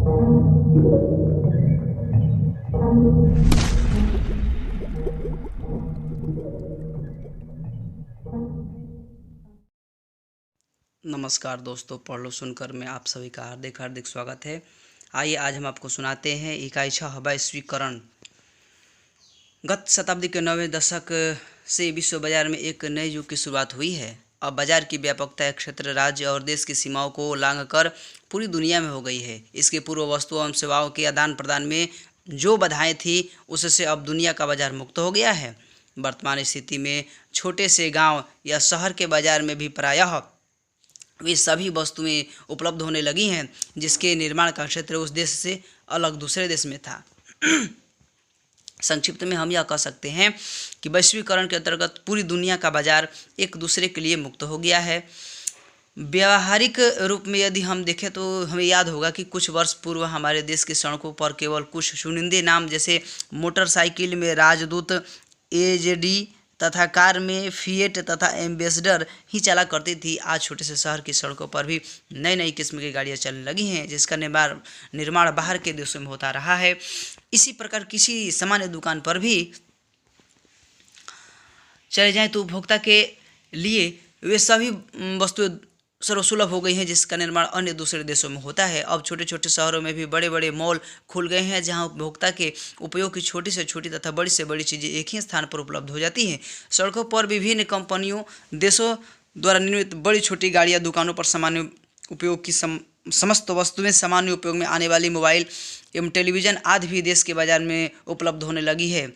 नमस्कार दोस्तों, पढ़ लो सुनकर में आप सभी का हार्दिक हार्दिक स्वागत है। आइए आज हम आपको सुनाते हैं इकाई 6 वैश्वीकरण। गत शताब्दी के 90वें दशक से विश्व बाजार में एक नए युग की शुरुआत हुई है। अब बाजार की व्यापकता क्षेत्र, राज्य और देश की सीमाओं को लांघकर पूरी दुनिया में हो गई है। इसके पूर्व वस्तुओं एवं सेवाओं के आदान प्रदान में जो बाधाएं थी, उससे अब दुनिया का बाजार मुक्त हो गया है। वर्तमान स्थिति में छोटे से गांव या शहर के बाजार में भी प्रायः वे सभी वस्तुएं उपलब्ध होने लगी हैं जिसके निर्माण का क्षेत्र उस देश से अलग दूसरे देश में था। संक्षिप्त में हम यह कह सकते हैं कि वैश्वीकरण के अंतर्गत पूरी दुनिया का बाजार एक दूसरे के लिए मुक्त हो गया है। व्यावहारिक रूप में यदि हम देखें तो हमें याद होगा कि कुछ वर्ष पूर्व हमारे देश की सड़कों पर केवल कुछ चुनिंदे नाम जैसे मोटरसाइकिल में राजदूत, एजेडी तथा कार में फिएट तथा एम्बेसडर ही चला करती थी। आज छोटे से शहर की सड़कों पर भी नई नई किस्म की गाड़ियां चलने लगी हैं जिसका निर्माण बाहर के देशों में होता रहा है। इसी प्रकार किसी सामान्य दुकान पर भी चले जाएं तो उपभोक्ता के लिए वे सभी वस्तुएं सर्वसुलभ हो गई हैं जिसका निर्माण अन्य दूसरे देशों में होता है। अब छोटे छोटे शहरों में भी बड़े बड़े मॉल खुल गए हैं जहां उपभोक्ता के उपयोग की छोटी से छोटी तथा बड़ी से बड़ी चीज़ें एक ही स्थान पर उपलब्ध हो जाती हैं। सड़कों पर विभिन्न कंपनियों, देशों द्वारा निर्मित बड़ी छोटी गाड़ियां, दुकानों पर सामान्य उपयोग की समस्त वस्तुएं, सामान्य उपयोग में आने वाली मोबाइल एवं टेलीविज़न आदि भी देश के बाजार में उपलब्ध होने लगी है।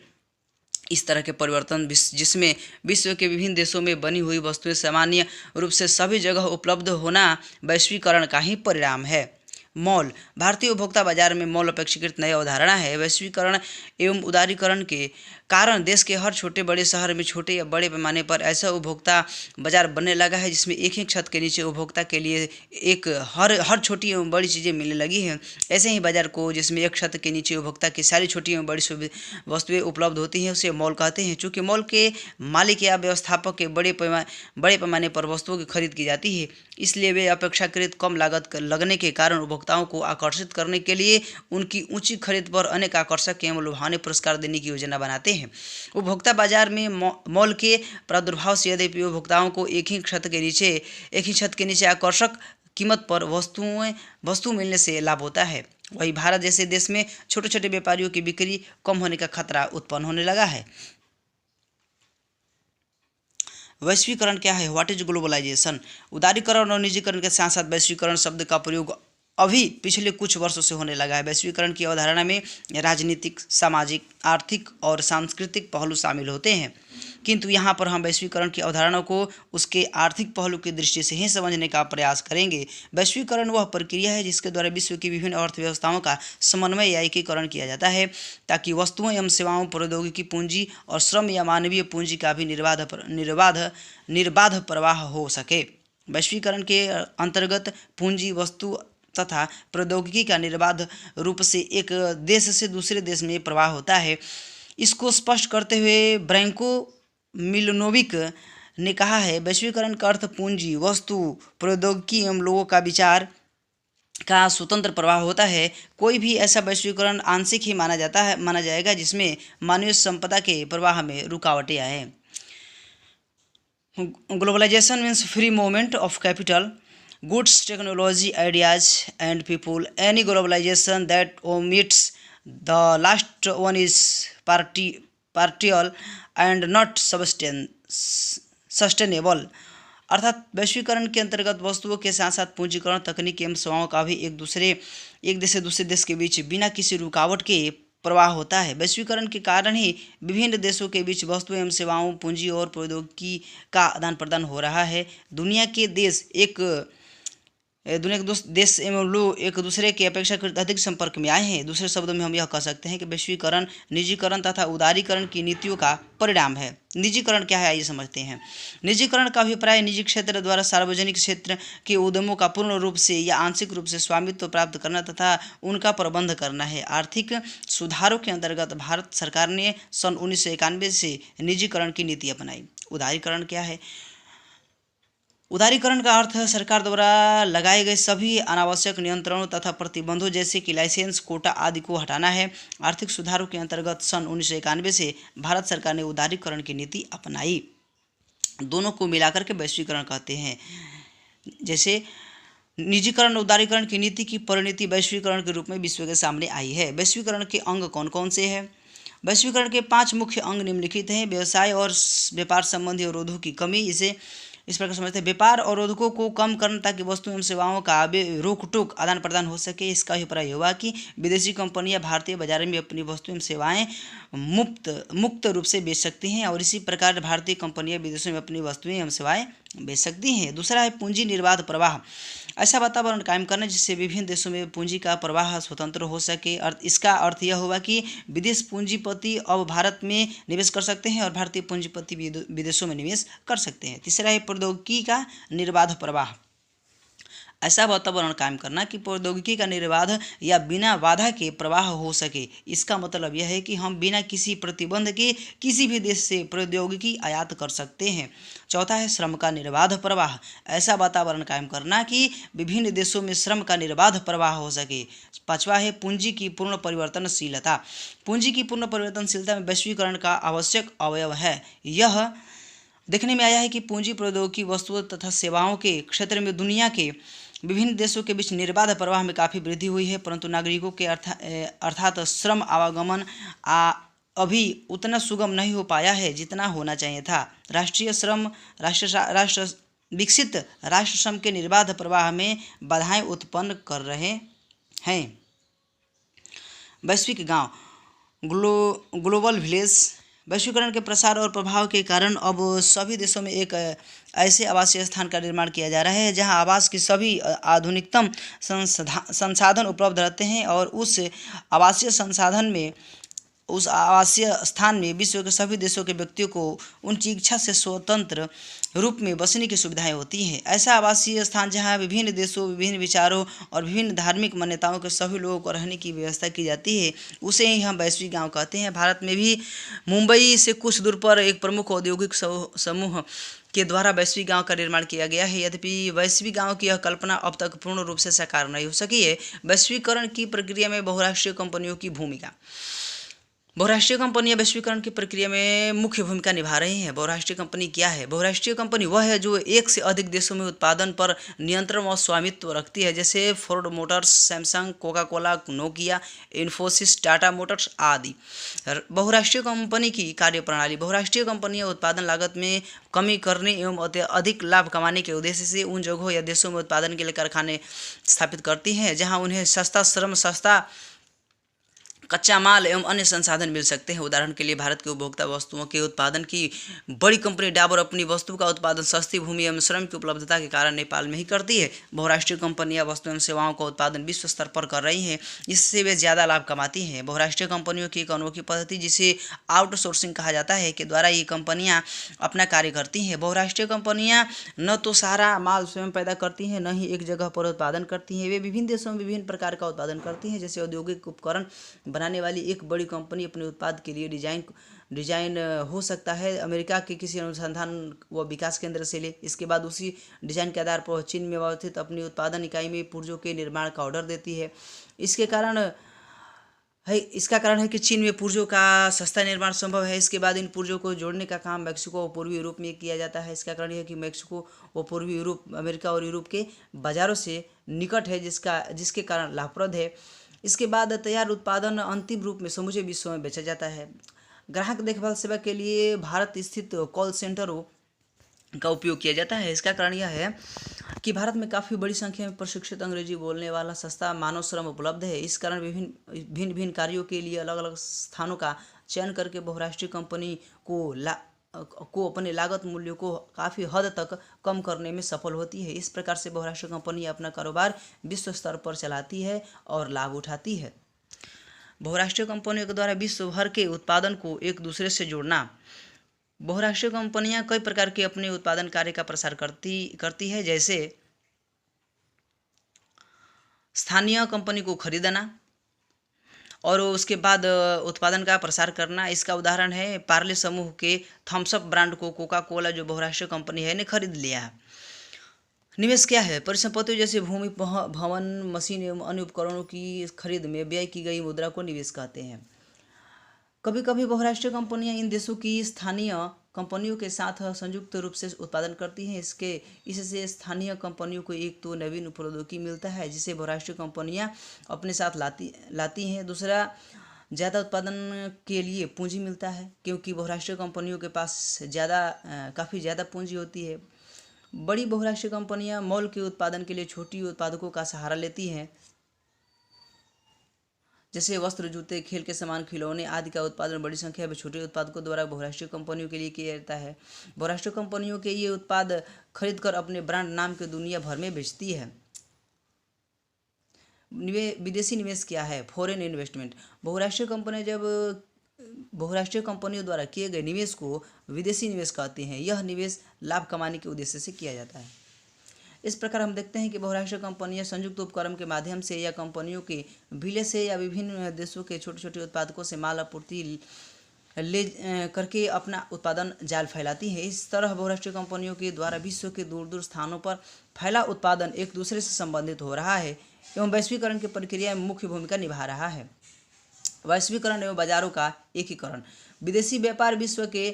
इस तरह के परिवर्तन जिसमें विश्व के विभिन्न देशों में बनी हुई वस्तुएं सामान्य रूप से सभी जगह उपलब्ध होना वैश्वीकरण का ही परिणाम है। मॉल भारतीय उपभोक्ता बाजार में मॉल अपेक्षाकृत नई अवधारणा है। वैश्वीकरण एवं उदारीकरण के कारण देश के हर छोटे बड़े शहर में छोटे या बड़े पैमाने पर ऐसा उपभोक्ता बाजार बनने लगा है जिसमें एक ही छत के नीचे उपभोक्ता के लिए एक हर छोटी एवं बड़ी चीज़ें मिलने लगी हैं। ऐसे ही बाजार को जिसमें एक छत के नीचे उपभोक्ता की सारी छोटी एवं बड़ी वस्तुएं उपलब्ध होती हैं उसे मॉल कहते हैं। चूँकि मॉल के मालिक या व्यवस्थापक के बड़े पैमाने पर वस्तुओं की खरीद की जाती है, इसलिए वे अपेक्षाकृत कम लागत लगने के कारण उपभोक्ताओं को आकर्षित करने के लिए उनकी ऊंची खरीद पर अनेक आकर्षक एवं लुभावने पुरस्कार देने की योजना बनाते हैं। उपभोक्ता बाजार में मॉल के प्रादुर्भाव से यद्यपि उपभोक्ताओं को एक ही छत के नीचे आकर्षक कीमत पर वस्तु मिलने से लाभ होता है, वही भारत जैसे देश में छोटे छोटे व्यापारियों की बिक्री कम होने का खतरा उत्पन्न होने लगा है। वैश्वीकरण क्या है? What is globalisation? उदारीकरण और निजीकरण के साथ साथ वैश्वीकरण शब्द का प्रयोग अभी पिछले कुछ वर्षों से होने लगा है। वैश्वीकरण की अवधारणा में राजनीतिक, सामाजिक, आर्थिक और सांस्कृतिक पहलू शामिल होते हैं, किंतु यहाँ पर हम वैश्वीकरण की अवधारणा को उसके आर्थिक पहलू की दृष्टि से ही समझने का प्रयास करेंगे। वैश्वीकरण वह प्रक्रिया है जिसके द्वारा विश्व की विभिन्न अर्थव्यवस्थाओं का समन्वय या एकीकरण किया जाता है ताकि वस्तुओं एवं सेवाओं, प्रौद्योगिकी, पूंजी और श्रम या मानवीय पूंजी का भी निर्बाध प्रवाह हो सके। वैश्वीकरण के अंतर्गत पूंजी, वस्तु तथा प्रौद्योगिकी का निर्बाध रूप से एक देश से दूसरे देश में प्रवाह होता है। इसको स्पष्ट करते हुए ब्रैंको मिलनोविक ने कहा है, वैश्वीकरण का अर्थ पूंजी, वस्तु, प्रौद्योगिकी एवं लोगों का विचार का स्वतंत्र प्रवाह होता है। कोई भी ऐसा वैश्वीकरण आंशिक ही माना जाएगा जिसमें मानवीय संपदा के प्रवाह में रुकावटें आए। Globalisation means free movement of capital, goods, technology, ideas and people. Any globalization that omits the last one is partial and not sustainable. अर्थात वैश्वीकरण के अंतर्गत वस्तुओं के साथ साथ पूंजीकरण, तकनीक एवं सेवाओं का भी एक देश से दूसरे देश के बीच बिना किसी रुकावट के प्रवाह होता है। वैश्वीकरण के कारण ही विभिन्न देशों के बीच वस्तुएं एवं सेवाओं, पूंजी और प्रौद्योगिकी का आदान प्रदान हो रहा है। दुनिया के देश एवं लोग एक दूसरे के अपेक्षाकृत अधिक संपर्क में आए हैं। दूसरे शब्दों में हम यह कह सकते हैं कि वैश्वीकरण निजीकरण तथा उदारीकरण की नीतियों का परिणाम है। निजीकरण क्या है, आइए समझते हैं। निजीकरण का अभिप्राय निजी क्षेत्र द्वारा सार्वजनिक क्षेत्र के उद्यमों का पूर्ण रूप से या आंशिक रूप से स्वामित्व प्राप्त करना तथा उनका प्रबंध करना है। आर्थिक सुधारों के अंतर्गत भारत सरकार ने सन 1991 से निजीकरण की नीति अपनाई। उदारीकरण क्या है? उदारीकरण का अर्थ है सरकार द्वारा लगाए गए सभी अनावश्यक नियंत्रणों तथा प्रतिबंधों जैसे कि लाइसेंस, कोटा आदि को हटाना है। आर्थिक सुधारों के अंतर्गत सन 1991 से भारत सरकार ने उदारीकरण की नीति अपनाई। दोनों को मिलाकर के वैश्वीकरण कहते हैं। जैसे निजीकरण उदारीकरण की नीति की परिणति वैश्वीकरण के रूप में विश्व के सामने आई है। वैश्वीकरण के अंग कौन कौन से हैं? वैश्वीकरण के 5 मुख्य अंग निम्नलिखित हैं। व्यवसाय और व्यापार संबंधी अवरोधों की कमी, इसे इस प्रकार समझते हैं। व्यापार अवरोधकों को कम करना ताकि वस्तुओं एवं सेवाओं का रोक टोक आदान प्रदान हो सके। इसका अभिप्राय हुआ कि विदेशी कंपनियां भारतीय बाजार में अपनी वस्तुएं एवं सेवाएं मुक्त रूप से बेच सकती हैं और इसी प्रकार भारतीय कंपनियां विदेशों में अपनी वस्तुएं एवं सेवाएं बेच सकती हैं। दूसरा है पूंजी निर्बाध प्रवाह। ऐसा वातावरण कायम करना जिससे विभिन्न देशों में पूंजी का प्रवाह स्वतंत्र हो सके। इसका अर्थ यह हुआ कि विदेश पूंजीपति अब भारत में निवेश कर सकते हैं और भारतीय पूंजीपति विदेशों में निवेश कर सकते हैं। तीसरा है प्रौद्योगिकी का निर्बाध प्रवाह। ऐसा वातावरण कायम करना कि प्रौद्योगिकी का निर्बाध या बिना बाधा के प्रवाह हो सके। इसका मतलब यह है कि हम बिना किसी प्रतिबंध के किसी भी देश से प्रौद्योगिकी आयात कर सकते हैं। चौथा है श्रम का निर्बाध प्रवाह। ऐसा वातावरण कायम करना कि विभिन्न देशों में श्रम का निर्बाध प्रवाह हो सके। पांचवा है पूंजी की पूर्ण परिवर्तनशीलता। पूंजी की पूर्ण परिवर्तनशीलता में वैश्वीकरण का आवश्यक अवयव है। यह देखने में आया है कि पूंजी प्रौद्योगिकी वस्तुओं तथा सेवाओं के क्षेत्र में दुनिया के विभिन्न देशों के बीच निर्बाध प्रवाह में काफ़ी वृद्धि हुई है, परंतु नागरिकों के अर्थात श्रम आवागमन अभी उतना सुगम नहीं हो पाया है जितना होना चाहिए था। विकसित राष्ट्र श्रम के निर्बाध प्रवाह में बाधाएं उत्पन्न कर रहे हैं। वैश्विक गांव ग्लोबल विलेज। वैश्वीकरण के प्रसार और प्रभाव के कारण अब सभी देशों में एक ऐसे आवासीय स्थान का निर्माण किया जा रहा है जहां आवास की सभी आधुनिकतम संसाधन उपलब्ध रहते हैं और उस आवासीय स्थान में विश्व के सभी देशों के व्यक्तियों को उनकी इच्छा से स्वतंत्र रूप में बसने की सुविधाएं होती हैं। ऐसा आवासीय स्थान जहां विभिन्न देशों, विभिन्न विचारों और विभिन्न धार्मिक मान्यताओं के सभी लोगों को रहने की व्यवस्था की जाती है, उसे ही हम वैश्विक गांव कहते हैं। भारत में भी मुंबई से कुछ दूर पर एक प्रमुख औद्योगिक समूह के द्वारा वैश्विक गांव का निर्माण किया गया है। यद्यपि वैश्विक गांव की यह कल्पना अब तक पूर्ण रूप से साकार नहीं हो सकी है। वैश्वीकरण की प्रक्रिया में बहुराष्ट्रीय कंपनियों की भूमिका। बहुराष्ट्रीय कंपनियां वैश्वीकरण की प्रक्रिया में मुख्य भूमिका निभा रही हैं। बहुराष्ट्रीय कंपनी क्या है? बहुराष्ट्रीय कंपनी वह है जो एक से अधिक देशों में उत्पादन पर नियंत्रण और स्वामित्व रखती है, जैसे Ford Motors, Samsung, Coca Cola, Nokia, Infosys, Tata Motors आदि। बहुराष्ट्रीय कंपनी की कार्यप्रणाली। बहुराष्ट्रीय कंपनियां उत्पादन लागत में कमी करने एवं अधिक लाभ कमाने के उद्देश्य से उन जगहों या देशों में उत्पादन के लिए कारखाने स्थापित करती हैं जहाँ उन्हें सस्ता श्रम, सस्ता कच्चा माल एवं अन्य संसाधन मिल सकते हैं। उदाहरण के लिए भारत के उपभोक्ता वस्तुओं के उत्पादन की बड़ी कंपनी डाबर अपनी वस्तु का उत्पादन सस्ती भूमि एवं श्रम की उपलब्धता के कारण नेपाल में ही करती है। बहुराष्ट्रीय कंपनियां वस्तु एवं सेवाओं का उत्पादन विश्व स्तर पर कर रही हैं, इससे वे ज़्यादा लाभ कमाती हैं। बहुराष्ट्रीय कंपनियों की एक अनोखी पद्धति जिसे आउटसोर्सिंग कहा जाता है के द्वारा ये कंपनियाँ अपना कार्य करती हैं। बहुराष्ट्रीय कंपनियाँ न तो सारा माल स्वयं पैदा करती हैं, न ही एक जगह पर उत्पादन करती हैं। वे विभिन्न देशों में विभिन्न प्रकार का उत्पादन करती हैं। जैसे औद्योगिक उपकरण बनाने वाली एक बड़ी कंपनी अपने उत्पाद के लिए डिजाइन हो सकता है अमेरिका के किसी अनुसंधान व विकास केंद्र से ले। इसके बाद उसी डिजाइन के आधार पर चीन में अवस्थित अपनी उत्पादन इकाई में पुर्जों के निर्माण का ऑर्डर देती है। इसका कारण है कि चीन में पुर्जों का सस्ता निर्माण संभव है। इसके बाद इन पुर्जों को जोड़ने का काम मैक्सिको और पूर्वी यूरोप में किया जाता है। इसका कारण यह है कि मैक्सिको व पूर्वी यूरोप, अमेरिका और यूरोप के बाज़ारों से निकट है, जिसके कारण लाभप्रद है। इसके बाद तैयार उत्पादन अंतिम रूप में समूचे विश्व में बेचा जाता है। ग्राहक देखभाल सेवा के लिए भारत स्थित कॉल सेंटरों का उपयोग किया जाता है। इसका कारण यह है कि भारत में काफ़ी बड़ी संख्या में प्रशिक्षित अंग्रेजी बोलने वाला सस्ता मानव श्रम उपलब्ध है। इस कारण भिन्न कार्यों के लिए अलग अलग स्थानों का चयन करके बहुराष्ट्रीय कंपनी को अपने लागत मूल्यों को काफ़ी हद तक कम करने में सफल होती है। इस प्रकार से बहुराष्ट्रीय कंपनी अपना कारोबार विश्व स्तर पर चलाती है और लाभ उठाती है। बहुराष्ट्रीय कंपनियों के द्वारा विश्व भर के उत्पादन को एक दूसरे से जोड़ना। बहुराष्ट्रीय कंपनियां कई प्रकार के अपने उत्पादन कार्य का प्रसार करती है, जैसे स्थानीय कंपनी को खरीदना और उसके बाद उत्पादन का प्रसार करना। इसका उदाहरण है पार्ले समूह के थम्स अप ब्रांड को कोका कोला, जो बहुराष्ट्रीय कंपनी है, ने खरीद लिया। निवेश क्या है? परिसंपत्तियों जैसे भूमि, भवन, मशीन एवं अन्य उपकरणों की खरीद में व्यय की गई मुद्रा को निवेश कहते हैं। कभी कभी बहुराष्ट्रीय कंपनियां इन देशों की स्थानीय कंपनियों के साथ संयुक्त रूप से उत्पादन करती हैं। इससे स्थानीय कंपनियों को एक तो नवीन प्रौद्योगिकी मिलता है जिसे बहुराष्ट्रीय कंपनियां अपने साथ लाती लाती हैं। दूसरा, ज़्यादा उत्पादन के लिए पूंजी मिलता है, क्योंकि बहुराष्ट्रीय कंपनियों के पास काफ़ी ज़्यादा पूंजी होती है। बड़ी बहुराष्ट्रीय कंपनियां मॉल के उत्पादन के लिए छोटी उत्पादकों का सहारा लेती हैं, जैसे वस्त्र, जूते, खेल के सामान, खिलौने आदि का उत्पादन बड़ी संख्या में छोटे उत्पादकों द्वारा बहुराष्ट्रीय कंपनियों के लिए किया जाता है। बहुराष्ट्रीय कंपनियों के ये उत्पाद खरीदकर अपने ब्रांड नाम के दुनिया भर में बेचती है। विदेशी निवेश क्या है? Foreign investment. बहुराष्ट्रीय कंपनियों द्वारा किए गए निवेश को विदेशी निवेश कहते हैं। यह निवेश लाभ कमाने के उद्देश्य से किया जाता है। इस प्रकार हम देखते हैं कि बहुराष्ट्रीय कंपनियां संयुक्त उपक्रम के माध्यम से या कंपनियों के विलय से या विभिन्न देशों के छोटे छोटे उत्पादकों से माल आपूर्ति ले करके अपना उत्पादन जाल फैलाती हैं। इस तरह बहुराष्ट्रीय कंपनियों के द्वारा विश्व के दूर दूर स्थानों पर फैला उत्पादन एक दूसरे से संबंधित हो रहा है एवं वैश्वीकरण की प्रक्रिया में मुख्य भूमिका निभा रहा है। वैश्वीकरण एवं बाजारों का एकीकरण। विदेशी व्यापार विश्व के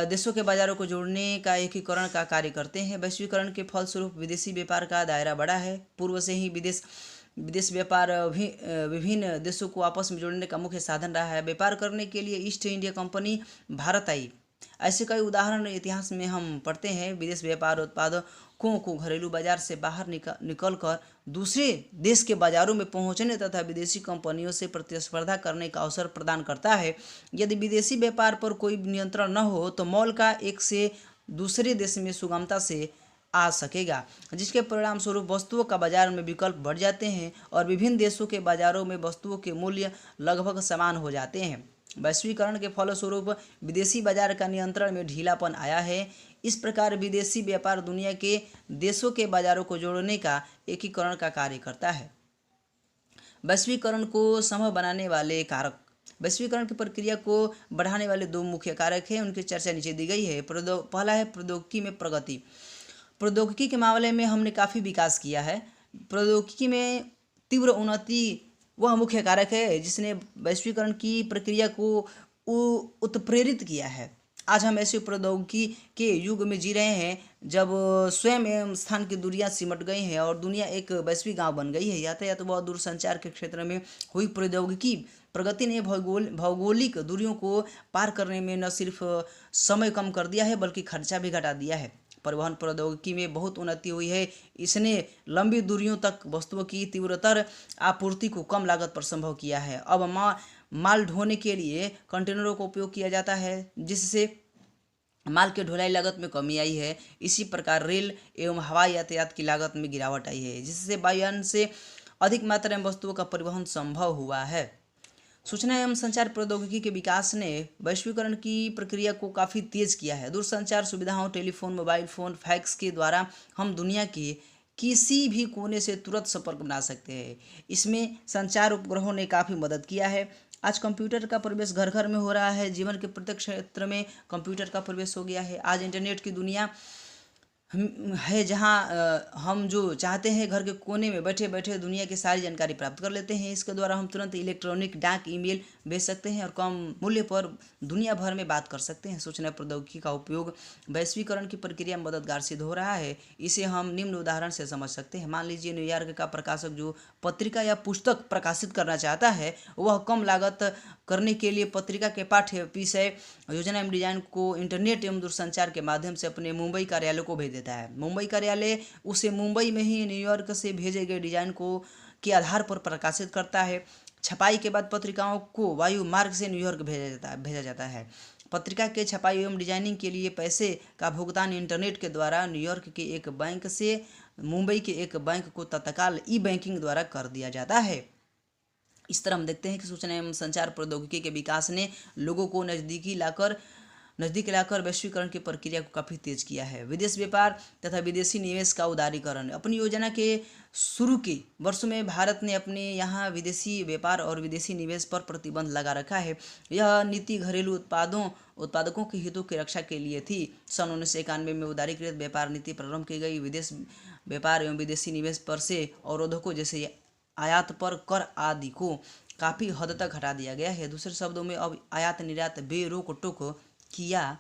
देशों के बाजारों को जोड़ने का एकीकरण का कार्य करते हैं। वैश्वीकरण के फलस्वरूप विदेशी व्यापार का दायरा बढ़ा है। पूर्व से ही विदेश व्यापार विभिन्न देशों को आपस में जोड़ने का मुख्य साधन रहा है। व्यापार करने के लिए ईस्ट इंडिया कंपनी भारत आई। ऐसे कई उदाहरण इतिहास में हम पढ़ते हैं। विदेश व्यापार उत्पादकों को घरेलू बाजार से बाहर निकल कर दूसरे देश के बाजारों में पहुंचने तथा विदेशी कंपनियों से प्रतिस्पर्धा करने का अवसर प्रदान करता है। यदि विदेशी व्यापार पर कोई नियंत्रण न हो तो मॉल का एक से दूसरे देश में सुगमता से आ सकेगा, जिसके परिणाम स्वरूप वस्तुओं का बाजार में विकल्प बढ़ जाते हैं और विभिन्न देशों के बाजारों में वस्तुओं के मूल्य लगभग समान हो जाते हैं। वैश्वीकरण के फलस्वरूप विदेशी बाजार का नियंत्रण में ढीलापन आया है। इस प्रकार विदेशी व्यापार दुनिया के देशों के बाजारों को जोड़ने का एकीकरण का कार्य करता है। वैश्वीकरण को संभव बनाने वाले कारक। वैश्वीकरण की प्रक्रिया को बढ़ाने वाले दो मुख्य कारक हैं, उनकी चर्चा नीचे दी गई है। पहला है प्रौद्योगिकी में प्रगति। प्रौद्योगिकी के मामले में हमने काफ़ी विकास किया है। प्रौद्योगिकी में तीव्र उन्नति वह मुख्य कारक है जिसने वैश्वीकरण की प्रक्रिया को उत्प्रेरित किया है। आज हम ऐसे प्रौद्योगिकी के युग में जी रहे हैं जब स्वयं एवं स्थान की दूरियां सिमट गई हैं और दुनिया एक वैश्विक गांव बन गई है। यातायात व दूरसंचार के क्षेत्र में हुई प्रौद्योगिकी प्रगति ने भौगोलिक दूरियों को पार करने में न सिर्फ समय कम कर दिया है बल्कि खर्चा भी घटा दिया है। परिवहन प्रौद्योगिकी में बहुत उन्नति हुई है। इसने लंबी दूरियों तक वस्तुओं की तीव्रतर आपूर्ति को कम लागत पर संभव किया है। अब माल ढोने के लिए कंटेनरों का उपयोग किया जाता है, जिससे माल के ढुलाई लागत में कमी आई है। इसी प्रकार रेल एवं हवाई यातायात की लागत में गिरावट आई है, जिससे वायुयान से अधिक मात्रा में वस्तुओं का परिवहन संभव हुआ है। सूचना एवं संचार प्रौद्योगिकी के विकास ने वैश्वीकरण की प्रक्रिया को काफ़ी तेज किया है। दूरसंचार सुविधाओं, टेलीफोन, मोबाइल फ़ोन, फैक्स के द्वारा हम दुनिया के किसी भी कोने से तुरंत संपर्क बना सकते हैं। इसमें संचार उपग्रहों ने काफ़ी मदद किया है। आज कंप्यूटर का प्रवेश घर घर में हो रहा है। जीवन के प्रत्येक क्षेत्र में कंप्यूटर का प्रवेश हो गया है। आज इंटरनेट की दुनिया है जहाँ हम जो चाहते हैं घर के कोने में बैठे बैठे दुनिया की सारी जानकारी प्राप्त कर लेते हैं। इसके द्वारा हम तुरंत इलेक्ट्रॉनिक डाक, ईमेल भेज सकते हैं और कम मूल्य पर दुनिया भर में बात कर सकते हैं। सूचना प्रौद्योगिकी का उपयोग वैश्वीकरण की प्रक्रिया में मददगार सिद्ध हो रहा है। इसे हम निम्न उदाहरण से समझ सकते हैं। मान लीजिए न्यूयॉर्क का प्रकाशक जो पत्रिका या पुस्तक प्रकाशित करना चाहता है, वह कम लागत करने के लिए पत्रिका के पाठ्य विषय, योजना एवं डिजाइन को इंटरनेट एवं दूरसंचार के माध्यम से अपने मुंबई कार्यालय को भेज देता है। मुंबई कार्यालय उसे मुंबई में ही न्यूयॉर्क से भेजे गए डिजाइन को के आधार पर प्रकाशित करता है। छपाई के बाद पत्रिकाओं को वायु मार्ग से न्यूयॉर्क भेजा जाता है। पत्रिका के छपाई एवं डिजाइनिंग के लिए पैसे का भुगतान इंटरनेट के द्वारा न्यूयॉर्क के एक बैंक से मुंबई के एक बैंक को तत्काल ई बैंकिंग द्वारा कर दिया जाता है। इस तरह हम देखते हैं कि सूचना एवं संचार प्रौद्योगिकी के विकास ने लोगों को नज़दीक लाकर वैश्वीकरण की प्रक्रिया को काफ़ी तेज किया है। विदेश व्यापार तथा विदेशी निवेश का उदारीकरण। अपनी योजना के शुरू के वर्षों में भारत ने अपने यहाँ विदेशी व्यापार और विदेशी निवेश पर प्रतिबंध लगा रखा है। यह नीति घरेलू उत्पादकों के हितों की रक्षा के लिए थी। सन 1991 में उदारीकृत व्यापार नीति प्रारंभ की गई। विदेश व्यापार एवं विदेशी निवेश पर से अवरोधकों जैसे आयात पर कर आदि को काफ़ी हद तक हटा दिया गया है। दूसरे शब्दों में अब आयात निर्यात बेरोक टोक किया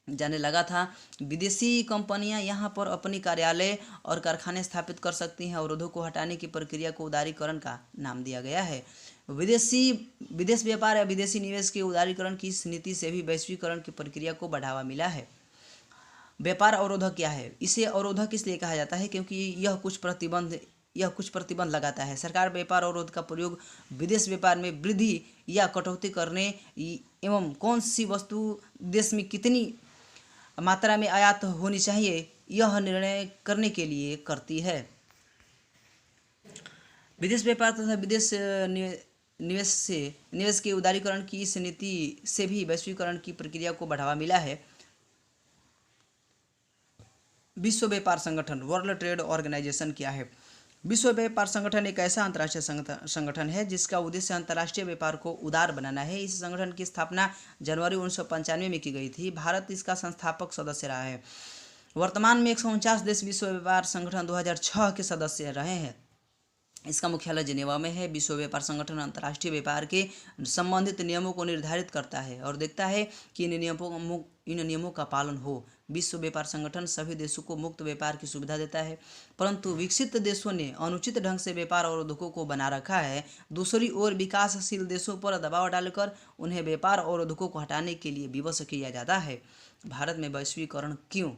जाने लगा था। विदेशी कंपनियां यहां पर अपनी कार्यालय और कारखाने स्थापित कर सकती हैं। अवरोधों को हटाने की प्रक्रिया को उदारीकरण का नाम दिया गया है। विदेश व्यापार या विदेशी निवेश के उदारीकरण की इस नीति से भी वैश्वीकरण की प्रक्रिया को बढ़ावा मिला है। व्यापार अवरोधक क्या है? इसे अवरोधक इसलिए कहा जाता है क्योंकि यह कुछ प्रतिबंध लगाता है। सरकार व्यापार अवरोध का प्रयोग विदेश व्यापार में वृद्धि या कटौती करने एवं कौन सी वस्तु देश में कितनी मात्रा में आयात होनी चाहिए यह निर्णय करने के लिए करती है। विदेश व्यापार तथा विदेश निवेश के उदारीकरण की इस नीति से भी वैश्वीकरण की प्रक्रिया को बढ़ावा मिला है। विश्व व्यापार संगठन वर्ल्ड ट्रेड ऑर्गेनाइजेशन क्या है? विश्व व्यापार संगठन एक ऐसा अंतर्राष्ट्रीय संगठन है जिसका उद्देश्य अंतर्राष्ट्रीय व्यापार को उदार बनाना है। इस संगठन की स्थापना जनवरी 1995 में की गई थी। भारत इसका संस्थापक सदस्य रहा है। वर्तमान में 149 देश विश्व व्यापार संगठन 2006 के सदस्य रहे हैं। इसका मुख्यालय जिनेवा में है। विश्व व्यापार संगठन अंतर्राष्ट्रीय व्यापार के संबंधित नियमों को निर्धारित करता है और देखता है कि इन नियमों का पालन हो। विश्व व्यापार संगठन सभी देशों को मुक्त व्यापार की सुविधा देता है, परंतु विकसित देशों ने अनुचित ढंग से व्यापार अवरोधकों को बना रखा है। दूसरी ओर विकासशील देशों पर दबाव डालकर उन्हें व्यापार अवरोधकों को हटाने के लिए विवश किया जाता है। भारत में वैश्वीकरण क्यों?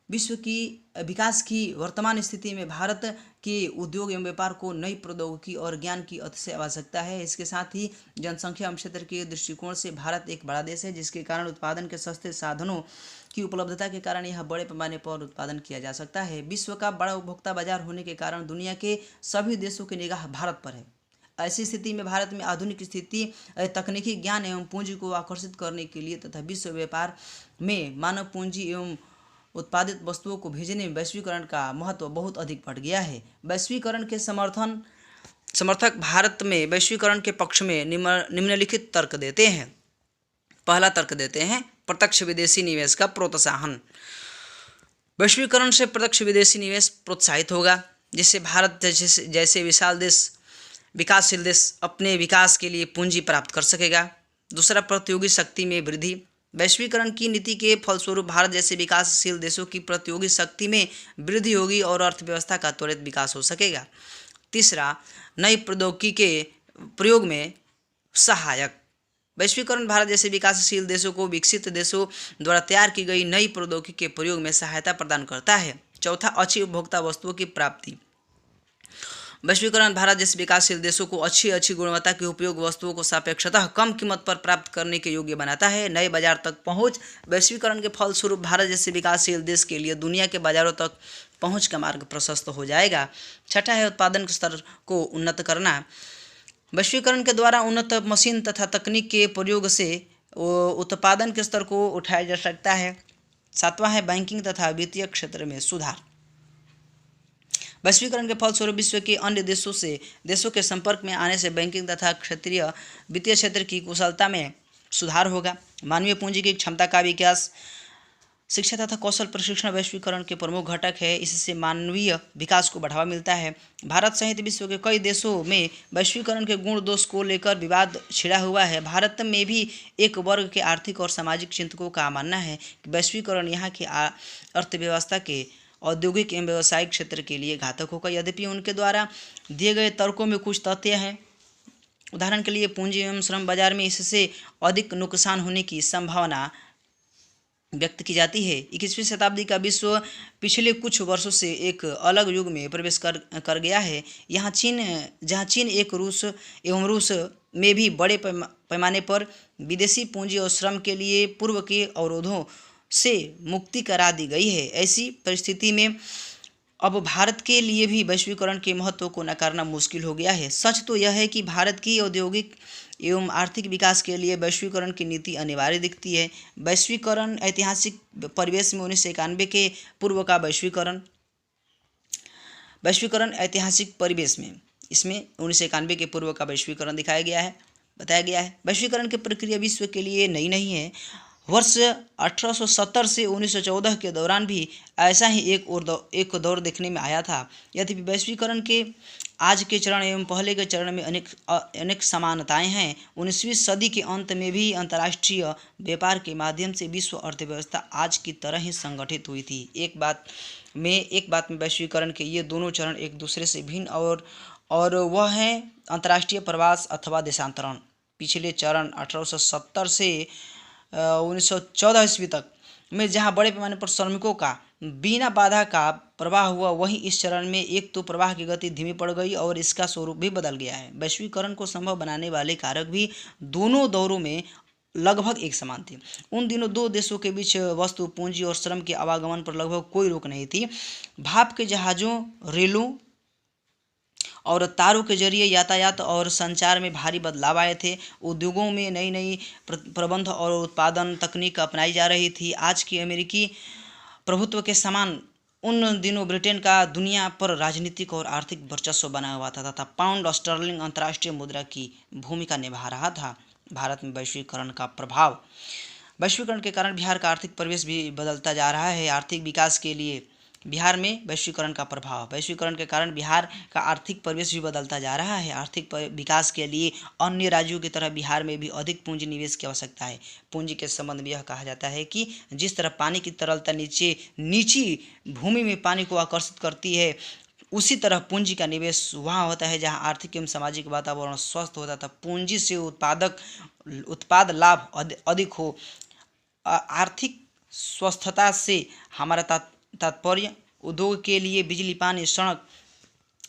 विश्व की विकास की वर्तमान स्थिति में भारत के उद्योग एवं व्यापार को नई प्रौद्योगिकी और ज्ञान की अतिशय आवश्यकता है। इसके साथ ही जनसंख्या एवं क्षेत्र के दृष्टिकोण से भारत एक बड़ा देश है, जिसके कारण उत्पादन के सस्ते साधनों की उपलब्धता के कारण यह बड़े पैमाने पर उत्पादन किया जा सकता है। विश्व का बड़ा उपभोक्ता बाजार होने के कारण दुनिया के सभी देशों की निगाह भारत पर है। ऐसी स्थिति में भारत में आधुनिक स्थिति तकनीकी ज्ञान एवं पूंजी को आकर्षित करने के लिए तथा विश्व व्यापार में मानव पूंजी एवं उत्पादित वस्तुओं को भेजने में वैश्वीकरण का महत्व बहुत अधिक बढ़ गया है। वैश्वीकरण के समर्थक भारत में वैश्वीकरण के पक्ष में निम्नलिखित तर्क देते हैं। पहला तर्क देते हैं प्रत्यक्ष विदेशी निवेश का प्रोत्साहन। वैश्वीकरण से प्रत्यक्ष विदेशी निवेश प्रोत्साहित होगा, जिससे भारत जैसे विकासशील देश अपने विकास के लिए पूंजी प्राप्त कर सकेगा। दूसरा, प्रतियोगी शक्ति में वृद्धि। वैश्वीकरण की नीति के फलस्वरूप भारत जैसे विकासशील देशों की प्रतियोगी शक्ति में वृद्धि होगी और अर्थव्यवस्था का त्वरित विकास हो सकेगा। तीसरा, नई प्रौद्योगिकी के प्रयोग में सहायक। वैश्वीकरण भारत जैसे विकासशील देशों को विकसित देशों द्वारा तैयार की गई नई प्रौद्योगिकी के प्रयोग में सहायता प्रदान करता है। चौथा, अच्छी उपभोक्ता वस्तुओं की प्राप्ति। वैश्वीकरण भारत जैसे विकासशील देशों को अच्छी गुणवत्ता के उपयोग वस्तुओं को सापेक्षतः कम कीमत पर प्राप्त करने के योग्य बनाता है। नए बाजार तक पहुंच। वैश्वीकरण के फलस्वरूप भारत जैसे विकासशील देश के लिए दुनिया के बाजारों तक पहुंच का मार्ग प्रशस्त हो जाएगा। छठा है उत्पादन स्तर को उन्नत करना। वैश्वीकरण के द्वारा उन्नत मशीन तथा तकनीक के प्रयोग से उत्पादन के स्तर को उठाया जा सकता है। सातवां है बैंकिंग तथा वित्तीय क्षेत्र में सुधार। वैश्वीकरण के फलस्वरूप विश्व के अन्य देशों के संपर्क में आने से बैंकिंग तथा क्षेत्रीय वित्तीय क्षेत्र की कुशलता में सुधार होगा। मानवीय पूंजी की क्षमता का विकास। शिक्षा तथा कौशल प्रशिक्षण वैश्वीकरण के प्रमुख घटक है। इससे मानवीय विकास को बढ़ावा मिलता है। भारत सहित विश्व के कई देशों में वैश्वीकरण के गुण दोष को लेकर विवाद छिड़ा हुआ है। भारत में भी एक वर्ग के आर्थिक और सामाजिक चिंतकों का मानना है कि वैश्वीकरण यहाँ की अर्थव्यवस्था के औद्योगिक एवं व्यावसायिक क्षेत्र के लिए घातक होगा। यद्यपि उनके द्वारा दिए गए तर्कों में कुछ तथ्य हैं। उदाहरण के लिए पूंजी एवं श्रम बाजार में इससे अधिक नुकसान होने की संभावना व्यक्त की जाती है। 21वीं शताब्दी का विश्व पिछले कुछ वर्षों से एक अलग युग में प्रवेश कर गया है। जहाँ चीन रूस में भी बड़े पैमाने पर विदेशी पूंजी और श्रम के लिए पूर्व के अवरोधों से मुक्ति करा दी गई है। ऐसी परिस्थिति में अब भारत के लिए भी वैश्वीकरण के महत्व को नकारना मुश्किल हो गया है। सच तो यह है कि भारत की औद्योगिक एवं आर्थिक विकास के लिए वैश्वीकरण की नीति अनिवार्य दिखती है। वैश्वीकरण ऐतिहासिक परिवेश में 1991 के पूर्व का वैश्वीकरण ऐतिहासिक परिवेश में इसमें 1991 के पूर्व का वैश्वीकरण बताया गया है। वैश्वीकरण की प्रक्रिया विश्व के लिए नई नहीं है। वर्ष 1870 से 1914 के दौरान भी ऐसा ही एक दौर देखने में आया था। यद्यपि वैश्वीकरण के आज के चरण एवं पहले के चरण में अनेक समानताएं हैं। 19वीं सदी के अंत में भी अंतर्राष्ट्रीय व्यापार के माध्यम से विश्व अर्थव्यवस्था आज की तरह ही संगठित हुई थी। एक बात में वैश्वीकरण के ये दोनों चरण एक दूसरे से भिन्न और वह है अंतर्राष्ट्रीय प्रवास अथवा देशांतरण। पिछले चरण 1870 से 1914 ईस्वी तक में जहां बड़े पैमाने पर श्रमिकों का बिना बाधा का प्रवाह हुआ, वहीं इस चरण में एक तो प्रवाह की गति धीमी पड़ गई और इसका स्वरूप भी बदल गया है। वैश्वीकरण को संभव बनाने वाले कारक भी दोनों दौरों में लगभग एक समान थे। उन दिनों दो देशों के बीच वस्तु, पूंजी और श्रम के आवागमन पर लगभग कोई रोक नहीं थी। भाप के जहाज़ों, रेलों और तारों के जरिए यातायात और संचार में भारी बदलाव आए थे। उद्योगों में नई प्रबंध और उत्पादन तकनीक अपनाई जा रही थी। आज की अमेरिकी प्रभुत्व के समान उन दिनों ब्रिटेन का दुनिया पर राजनीतिक और आर्थिक वर्चस्व बना हुआ था तथा पाउंड स्टर्लिंग अंतर्राष्ट्रीय मुद्रा की भूमिका निभा रहा था। भारत में वैश्वीकरण के कारण बिहार का आर्थिक परिवेश भी बदलता जा रहा है। आर्थिक विकास के लिए बिहार में वैश्वीकरण के कारण बिहार का आर्थिक परिवेश भी बदलता जा रहा है। आर्थिक विकास के लिए अन्य राज्यों की तरह बिहार में भी अधिक पूंजी निवेश की आवश्यकता है। पूंजी के संबंध में यह कहा जाता है कि जिस तरह पानी की तरलता नीची भूमि में पानी को आकर्षित करती है, उसी तरह पूंजी का निवेश वहाँ होता है जहाँ आर्थिक एवं सामाजिक वातावरण स्वस्थ होता था। पूंजी से उत्पाद लाभ अधिक हो। आर्थिक स्वस्थता से हमारा तात्पर्य उद्योग के लिए बिजली, पानी, सड़क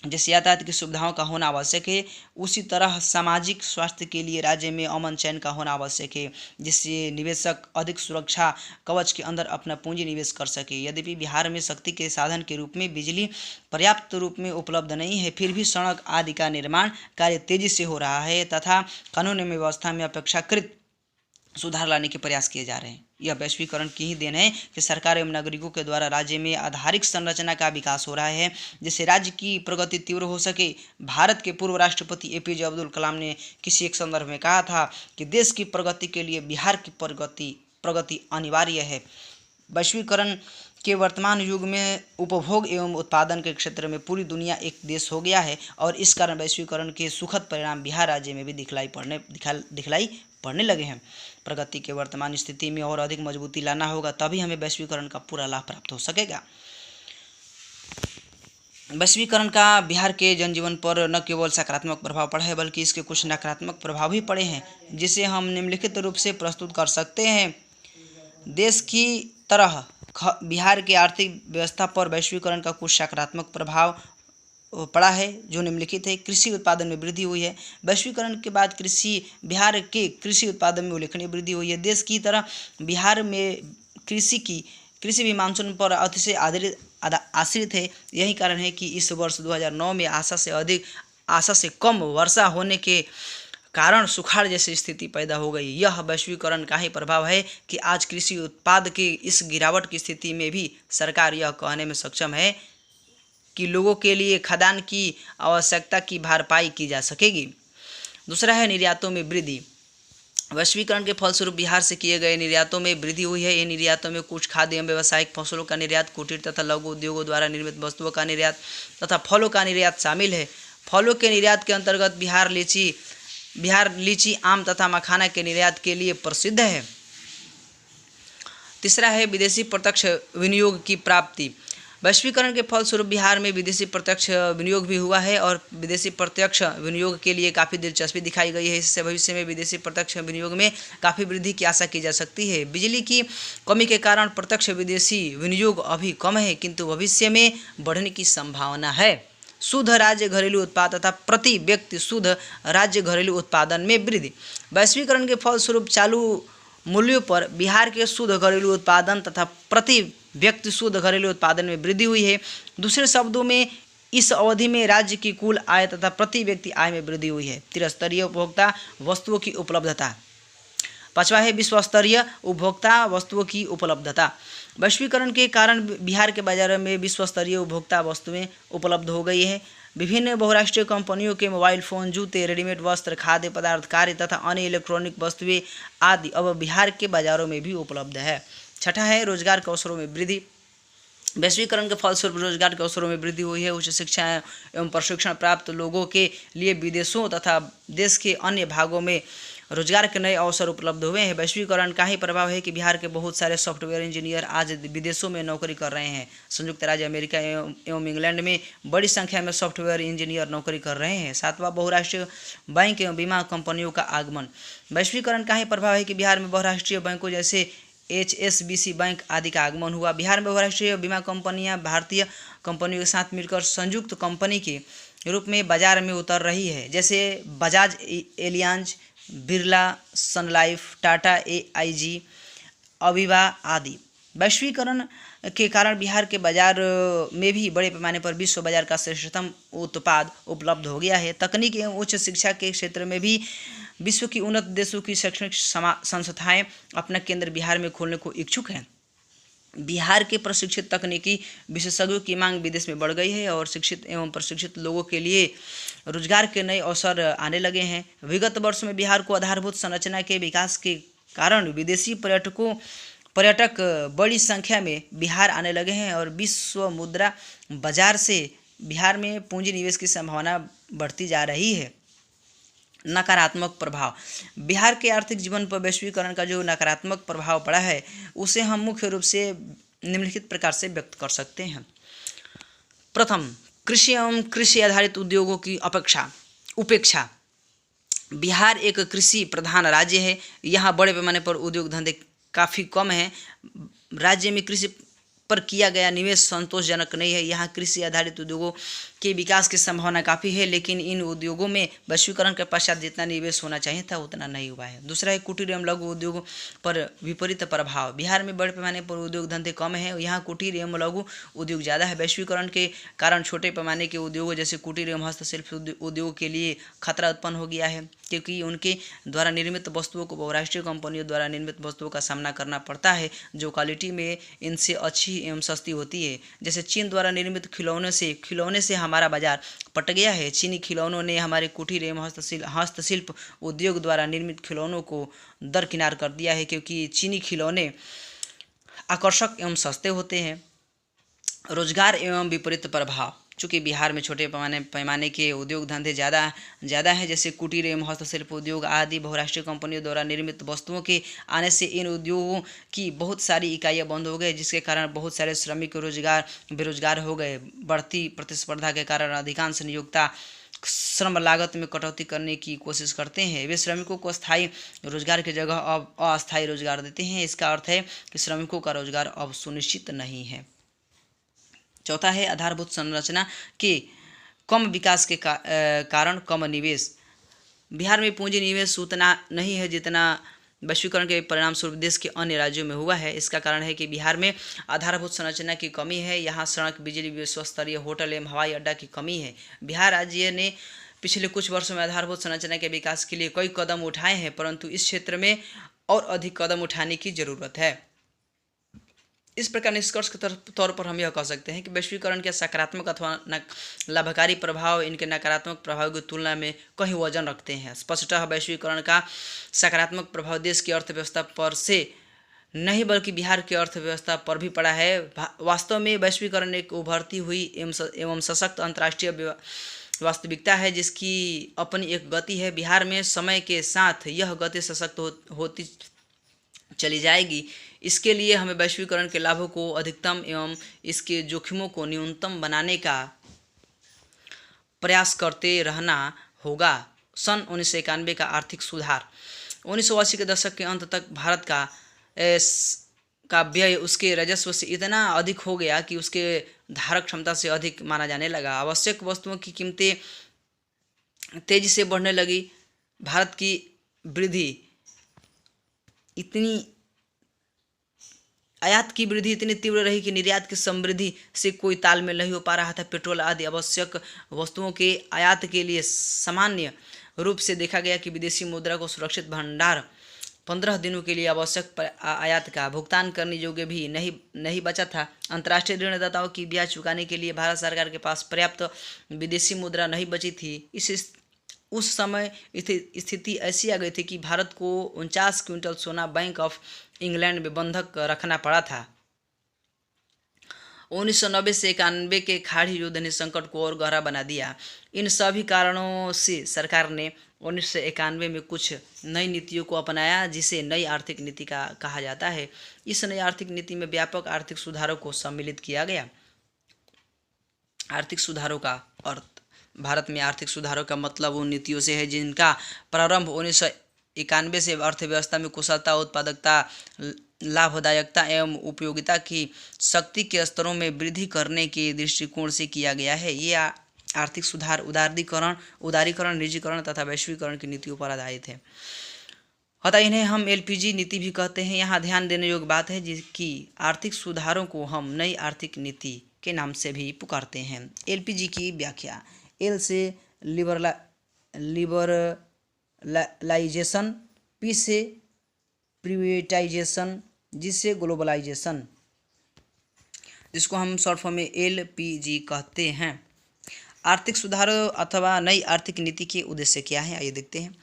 जैसे यातायात की सुविधाओं का होना आवश्यक है। उसी तरह सामाजिक स्वास्थ्य के लिए राज्य में अमन चैन का होना आवश्यक है, जिससे निवेशक अधिक सुरक्षा कवच के अंदर अपना पूंजी निवेश कर सके। यद्यपि बिहार में शक्ति के साधन के रूप में बिजली पर्याप्त रूप में उपलब्ध नहीं है, फिर भी सड़क आदि का निर्माण कार्य तेजी से हो रहा है तथा कानून एवं व्यवस्था में अपेक्षाकृत सुधार लाने के प्रयास किए जा रहे हैं। यह वैश्वीकरण की ही देन है कि सरकार एवं नागरिकों के द्वारा राज्य में आधारिक संरचना का विकास हो रहा है, जिससे राज्य की प्रगति तीव्र हो सके। भारत के पूर्व राष्ट्रपति APJ अब्दुल कलाम ने किसी एक संदर्भ में कहा था कि देश की प्रगति के लिए बिहार की प्रगति अनिवार्य है। वैश्वीकरण के वर्तमान युग में उपभोग एवं उत्पादन के क्षेत्र में पूरी दुनिया एक देश हो गया है और इस कारण वैश्वीकरण के सुखद परिणाम बिहार राज्य में भी दिखलाई पड़ने लगे हैं। प्रगति के वर्तमान स्थिति में और अधिक मजबूती लाना होगा, तभी हमें वैश्वीकरण का पूरा लाभ प्राप्त हो सकेगा। वैश्वीकरण का बिहार के जनजीवन पर न केवल सकारात्मक प्रभाव पड़ा है, बल्कि इसके कुछ नकारात्मक प्रभाव भी पड़े हैं, जिसे हम निम्नलिखित रूप से प्रस्तुत कर सकते हैं। देश की तरह बिहार के आर्थिक व्यवस्था पर वैश्वीकरण का कुछ सकारात्मक प्रभाव पड़ा है, जो निम्नलिखित है। कृषि उत्पादन में वृद्धि हुई है। वैश्वीकरण के बाद बिहार के कृषि उत्पादन में उल्लेखनीय वृद्धि हुई है। देश की तरह बिहार में कृषि भी मानसून पर अतिशय आश्रित है। यही कारण है कि इस वर्ष 2009 में आशा से कम वर्षा होने के कारण सुखाड़ जैसी स्थिति पैदा हो गई। यह वैश्वीकरण का ही प्रभाव है कि आज कृषि उत्पाद के इस गिरावट की स्थिति में भी सरकार यह कहने में सक्षम है कि लोगों के लिए खाद्यान्न की आवश्यकता की भरपाई की जा सकेगी। दूसरा है निर्यातों में वृद्धि। वैश्वीकरण के फलस्वरूप बिहार से किए गए निर्यातों में वृद्धि हुई है। इन निर्यातों में कुछ खाद्य एवं व्यावसायिक फसलों का निर्यात, कुटीर तथा लघु उद्योगों द्वारा निर्मित वस्तुओं का निर्यात तथा फलों का निर्यात शामिल है। फलों के निर्यात के अंतर्गत बिहार लीची, आम तथा मखाना के निर्यात के लिए प्रसिद्ध है। तीसरा है विदेशी प्रत्यक्ष विनियोग की प्राप्ति। वैश्वीकरण के फलस्वरूप बिहार में विदेशी प्रत्यक्ष विनियोग भी हुआ है और विदेशी प्रत्यक्ष विनियोग के लिए काफ़ी दिलचस्पी दिखाई गई है। इससे भविष्य में विदेशी प्रत्यक्ष विनियोग में काफ़ी वृद्धि की आशा की जा सकती है। बिजली की कमी के कारण प्रत्यक्ष विदेशी विनियोग अभी कम है, किंतु भविष्य में बढ़ने की संभावना है। शुद्ध राज्य घरेलू उत्पाद तथा प्रति व्यक्ति शुद्ध राज्य घरेलू उत्पादन में वृद्धि। वैश्वीकरण के फलस्वरूप चालू मूल्यों पर बिहार के शुद्ध घरेलू उत्पादन तथा प्रति व्यक्ति शुद्ध घरेलू उत्पादन में वृद्धि हुई है। दूसरे शब्दों में इस अवधि में राज्य की कुल आय तथा प्रति व्यक्ति आय में वृद्धि हुई है। त्रिस्तरीय उपभोक्ता वस्तुओं की उपलब्धता। पांचवा है विश्व स्तरीय उपभोक्ता वस्तुओं की उपलब्धता। वैश्वीकरण के कारण बिहार के बाजारों में विश्व स्तरीय उपभोक्ता वस्तुएं उपलब्ध हो गई है। विभिन्न बहुराष्ट्रीय कंपनियों के मोबाइल फोन, जूते, रेडीमेड वस्त्र, खाद्य पदार्थ, कार्य तथा अन्य इलेक्ट्रॉनिक वस्तुएं आदि अब बिहार के बाजारों में भी उपलब्ध है। छठा है रोजगार के अवसरों में वृद्धि। वैश्वीकरण के फलस्वरूप रोजगार के अवसरों में वृद्धि हुई है। उच्च शिक्षा एवं प्रशिक्षण प्राप्त लोगों के लिए विदेशों तथा देश के अन्य भागों में रोजगार के नए अवसर उपलब्ध हुए हैं। वैश्वीकरण का ही प्रभाव है कि बिहार के बहुत सारे सॉफ्टवेयर इंजीनियर आज विदेशों में नौकरी कर रहे हैं। संयुक्त राज्य अमेरिका एवं इंग्लैंड में बड़ी संख्या में सॉफ्टवेयर इंजीनियर नौकरी कर रहे हैं। सातवां बहुराष्ट्रीय बैंक एवं बीमा कंपनियों का आगमन। वैश्वीकरण का ही प्रभाव है कि बिहार में बहुराष्ट्रीय बैंकों जैसे HSBC बैंक आदि का आगमन हुआ। बिहार में बहुराष्ट्रीय बीमा कंपनियां भारतीय कंपनियों के साथ मिलकर संयुक्त कंपनी के रूप में बाजार में उतर रही है, जैसे बजाज एलियांज, बिरला, सन लाइफ, टाटा AIG, अविवा आदि। वैश्वीकरण के कारण बिहार के बाजार में भी बड़े पैमाने पर विश्व बाजार का श्रेष्ठतम उत्पाद उपलब्ध हो गया है। तकनीक एवं उच्च शिक्षा के क्षेत्र में भी विश्व की उन्नत देशों की शैक्षणिक संस्थाएं अपना केंद्र बिहार में खोलने को इच्छुक हैं। बिहार के प्रशिक्षित तकनीकी विशेषज्ञों की मांग विदेश में बढ़ गई है और शिक्षित एवं प्रशिक्षित लोगों के लिए रोजगार के नए अवसर आने लगे हैं। विगत वर्ष में बिहार को आधारभूत संरचना के विकास के कारण विदेशी पर्यटक बड़ी संख्या में बिहार आने लगे हैं और विश्व मुद्रा बाजार से बिहार में पूंजी निवेश की संभावना बढ़ती जा रही है। नकारात्मक प्रभाव। बिहार के आर्थिक जीवन पर वैश्वीकरण का जो नकारात्मक प्रभाव पड़ा है उसे हम मुख्य रूप से निम्नलिखित प्रकार से व्यक्त कर सकते हैं। प्रथम, कृषि एवं कृषि आधारित उद्योगों की उपेक्षा। बिहार एक कृषि प्रधान राज्य है। यहाँ बड़े पैमाने पर उद्योग धंधे काफ़ी कम हैं। राज्य में कृषि पर किया गया निवेश संतोषजनक नहीं है। यहाँ कृषि आधारित उद्योगों के विकास की संभावना काफ़ी है, लेकिन इन उद्योगों में वैश्वीकरण के पश्चात जितना निवेश होना चाहिए था उतना नहीं हुआ है। दूसरा है कुटीर एवं लघु उद्योगों पर विपरीत प्रभाव। बिहार में बड़े पैमाने पर उद्योग धंधे कम हैं, यहाँ कुटीर एवं लघु उद्योग ज़्यादा है। वैश्वीकरण के कारण छोटे पैमाने के उद्योगों जैसे कुटीर एवं हस्तशिल्प उद्योगों के लिए खतरा उत्पन्न हो गया है, क्योंकि उनके द्वारा निर्मित वस्तुओं को बहुराष्ट्रीय कंपनियों द्वारा निर्मित वस्तुओं का सामना करना पड़ता है, जो क्वालिटी में इनसे अच्छी एवं सस्ती होती है। जैसे चीन द्वारा निर्मित खिलौने से हमारा बाजार पट गया है। चीनी खिलौनों ने हमारे कुटीर एवं हस्तशिल्प उद्योग द्वारा निर्मित खिलौनों को दरकिनार कर दिया है, क्योंकि चीनी खिलौने आकर्षक एवं सस्ते होते हैं। रोजगार एवं विपरीत प्रभाव। चूँकि बिहार में छोटे पैमाने के उद्योग धंधे ज़्यादा हैं, जैसे कुटीर एवं हस्तशिल्प उद्योग आदि बहुराष्ट्रीय कंपनियों द्वारा निर्मित वस्तुओं के आने से इन उद्योगों की बहुत सारी इकाइयाँ बंद हो गई, जिसके कारण बहुत सारे श्रमिक बेरोजगार हो गए। बढ़ती प्रतिस्पर्धा के कारण अधिकांश नियोक्ता श्रम लागत में कटौती करने की कोशिश करते हैं। वे श्रमिकों को स्थायी रोजगार की जगह अब अस्थायी रोजगार देते हैं। इसका अर्थ है कि श्रमिकों का रोजगार अब सुनिश्चित नहीं है। चौथा है आधारभूत संरचना के कम विकास के कारण कम निवेश। बिहार में पूंजी निवेश उतना नहीं है जितना वैश्वीकरण के परिणाम स्वरूप देश के अन्य राज्यों में हुआ है। इसका कारण है कि बिहार में आधारभूत संरचना की कमी है। यहाँ सड़क, बिजली, विश्व स्तरीय होटल एवं हवाई अड्डा की कमी है। बिहार राज्य ने पिछले कुछ वर्षों में आधारभूत संरचना के विकास के लिए कई कदम उठाए हैं, परंतु इस क्षेत्र में और अधिक कदम उठाने की जरूरत है। इस प्रकार निष्कर्ष के तौर पर हम यह कह सकते हैं कि वैश्वीकरण के सकारात्मक अथवा लाभकारी प्रभाव इनके नकारात्मक प्रभाव की तुलना में कहीं वजन रखते हैं। स्पष्टतः वैश्वीकरण का सकारात्मक प्रभाव देश की अर्थव्यवस्था पर से नहीं बल्कि बिहार की अर्थव्यवस्था पर भी पड़ा है। वास्तव में वैश्वीकरण एक उभरती हुई एवं सशक्त अंतर्राष्ट्रीय वास्तविकता है, जिसकी अपनी एक गति है। बिहार में समय के साथ यह गति सशक्त होती चली जाएगी। इसके लिए हमें वैश्वीकरण के लाभों को अधिकतम एवं इसके जोखिमों को न्यूनतम बनाने का प्रयास करते रहना होगा। सन 1991 का आर्थिक सुधार। 1980 के दशक के अंत तक भारत का व्यय उसके राजस्व से इतना अधिक हो गया कि उसके धारक क्षमता से अधिक माना जाने लगा। आवश्यक वस्तुओं की कीमतें तेजी से बढ़ने लगी। भारत की वृद्धि इतनी आयात की वृद्धि इतनी तीव्र रही कि निर्यात की समृद्धि से कोई तालमेल नहीं हो पा रहा था। पेट्रोल आदि आवश्यक वस्तुओं के आयात के लिए सामान्य रूप से देखा गया कि विदेशी मुद्रा को सुरक्षित भंडार 15 दिनों के लिए आवश्यक आयात का भुगतान करने योग्य भी नहीं बचा था। अंतर्राष्ट्रीय ऋणदाताओं की ब्याज चुकाने के लिए भारत सरकार के पास पर्याप्त विदेशी मुद्रा नहीं बची थी। उस समय स्थिति ऐसी आ गई थी कि भारत को 49 क्विंटल सोना बैंक ऑफ इंग्लैंड में बंधक रखना पड़ा था। 1990 से 91 के खाड़ी युद्ध ने संकट को और गहरा बना दिया। इन सभी कारणों से सरकार ने 1991 में कुछ नई नीतियों को अपनाया, जिसे नई आर्थिक नीति का कहा जाता है। इस नई आर्थिक नीति में व्यापक आर्थिक सुधारों को सम्मिलित किया गया। आर्थिक सुधारों का अर्थ, भारत में आर्थिक सुधारों का मतलब उन नीतियों से है जिनका प्रारंभ 1991 से अर्थव्यवस्था में कुशलता, उत्पादकता, लाभदायकता एवं उपयोगिता की शक्ति के स्तरों में वृद्धि करने के दृष्टिकोण से किया गया है। ये आर्थिक सुधार उदारीकरण, निजीकरण तथा वैश्वीकरण की नीतियों पर आधारित है। अतः इन्हें हम एलपीजी नीति भी कहते हैं। यहाँ ध्यान देने योग्य बात है जिसकी आर्थिक सुधारों को हम नई आर्थिक नीति के नाम से भी पुकारते हैं। एलपीजी की व्याख्या, एल से लिबरलाइजेशन, पी से प्रिवेटाइजेशन, जिससे ग्लोबलाइजेशन, जिसको हम शॉर्ट फॉर्म में एलपीजी कहते हैं। आर्थिक सुधारों अथवा नई आर्थिक नीति के उद्देश्य क्या है, आइए देखते हैं।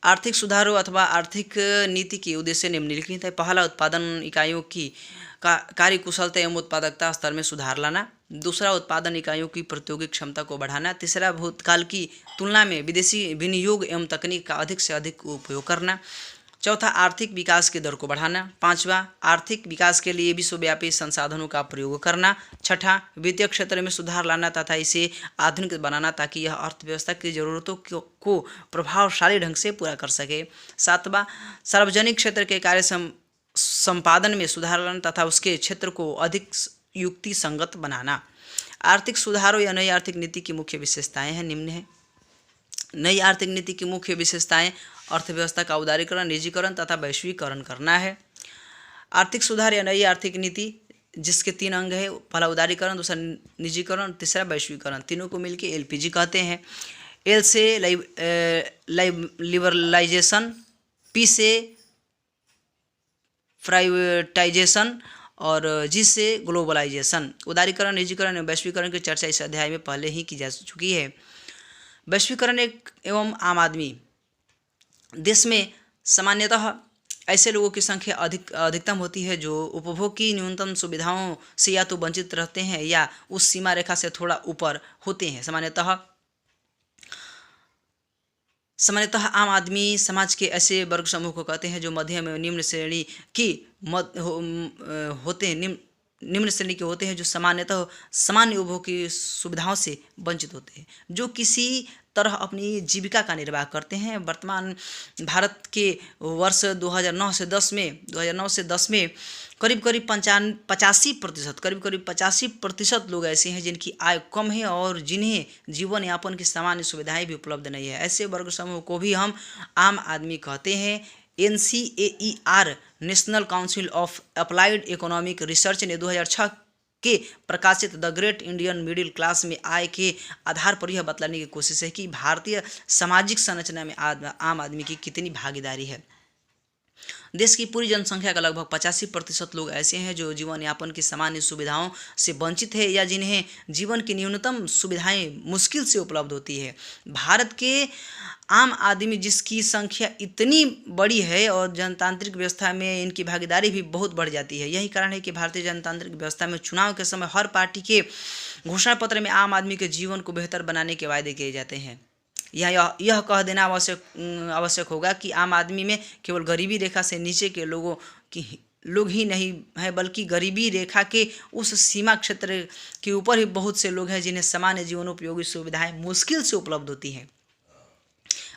आर्थिक सुधारों अथवा आर्थिक नीति के उद्देश्य निम्नलिखित है। पहला, उत्पादन इकाइयों की कार्य कुशलता एवं उत्पादकता स्तर में सुधार लाना। दूसरा, उत्पादन इकाइयों की प्रायोगिक क्षमता को बढ़ाना। तीसरा, भूतकाल की तुलना में विदेशी विनियोग एवं तकनीक का अधिक से अधिक उपयोग करना। चौथा, आर्थिक विकास की दर को बढ़ाना। पांचवा, आर्थिक विकास के लिए विश्वव्यापी संसाधनों का प्रयोग करना। छठा, वित्तीय क्षेत्र में सुधार लाना तथा इसे आधुनिक बनाना ताकि यह अर्थव्यवस्था की जरूरतों को प्रभावशाली ढंग से पूरा कर सके। सातवां, सार्वजनिक क्षेत्र के कार्य संपादन में सुधार लाना तथा उसके क्षेत्र को अधिक युक्ति संगत बनाना। आर्थिक सुधारों या नई आर्थिक नीति की मुख्य विशेषताएं हैं, निम्न है। नई आर्थिक नीति की मुख्य विशेषताएं अर्थव्यवस्था का उदारीकरण, निजीकरण तथा वैश्वीकरण करना है। आर्थिक सुधार या नई आर्थिक नीति जिसके 3 अंग है, पहला उदारीकरण, दूसरा निजीकरण, तीसरा वैश्वीकरण, तीनों को मिलकर एलपीजी कहते हैं। एल से लिबरलाइजेशन, पी से प्राइवेटाइजेशन और जी से ग्लोबलाइजेशन। उदारीकरण, निजीकरण एवं वैश्वीकरण की चर्चा इस अध्याय में पहले ही की जा चुकी है। वैश्वीकरण एवं आम आदमी, देश में सामान्यतः ऐसे लोगों की संख्या अधिकतम होती है जो उपभोग की न्यूनतम सुविधाओं से या तो वंचित रहते हैं या उस सीमा रेखा से थोड़ा ऊपर होते हैं। सामान्यतः आम आदमी समाज के ऐसे वर्ग समूह को कहते हैं जो मध्यम एवं निम्न श्रेणी की निम्न श्रेणी के होते हैं, जो सामान्यतः सामान्य उपभोग की सुविधाओं से वंचित होते हैं, जो किसी तरह अपनी जीविका का निर्वाह करते हैं। वर्तमान भारत के वर्ष 2009 से 10 में करीब 85% लोग ऐसे हैं जिनकी आय कम है और जिन्हें जीवन यापन की सामान्य सुविधाएं भी उपलब्ध नहीं है। ऐसे वर्ग समूह को भी हम आम आदमी कहते हैं। NCAER, national council of applied economic research ने 2006 के प्रकाशित the great Indian middle class में आय के आधार पर यह बतलाने की कोशिश है कि भारतीय सामाजिक संरचना में आम आदमी की कितनी भागीदारी है। देश की पूरी जनसंख्या का लगभग 85% लोग ऐसे हैं जो जीवन यापन की सामान्य सुविधाओं से वंचित है या जिन्हें जीवन की न्यूनतम सुविधाएं मुश्किल से उपलब्ध होती है। भारत के आम आदमी जिसकी संख्या इतनी बड़ी है और जनतांत्रिक व्यवस्था में इनकी भागीदारी भी बहुत बढ़ जाती है। यही कारण है कि भारतीय जनतांत्रिक व्यवस्था में चुनाव के समय हर पार्टी के घोषणा पत्र में आम आदमी के जीवन को बेहतर बनाने के वायदे किए जाते हैं। यह कह देना आवश्यक होगा कि आम आदमी में केवल गरीबी रेखा से नीचे के लोग ही नहीं है, बल्कि गरीबी रेखा के उस सीमा क्षेत्र के ऊपर ही बहुत से लोग हैं जिन्हें सामान्य जीवनोपयोगी सुविधाएं मुश्किल से उपलब्ध होती हैं।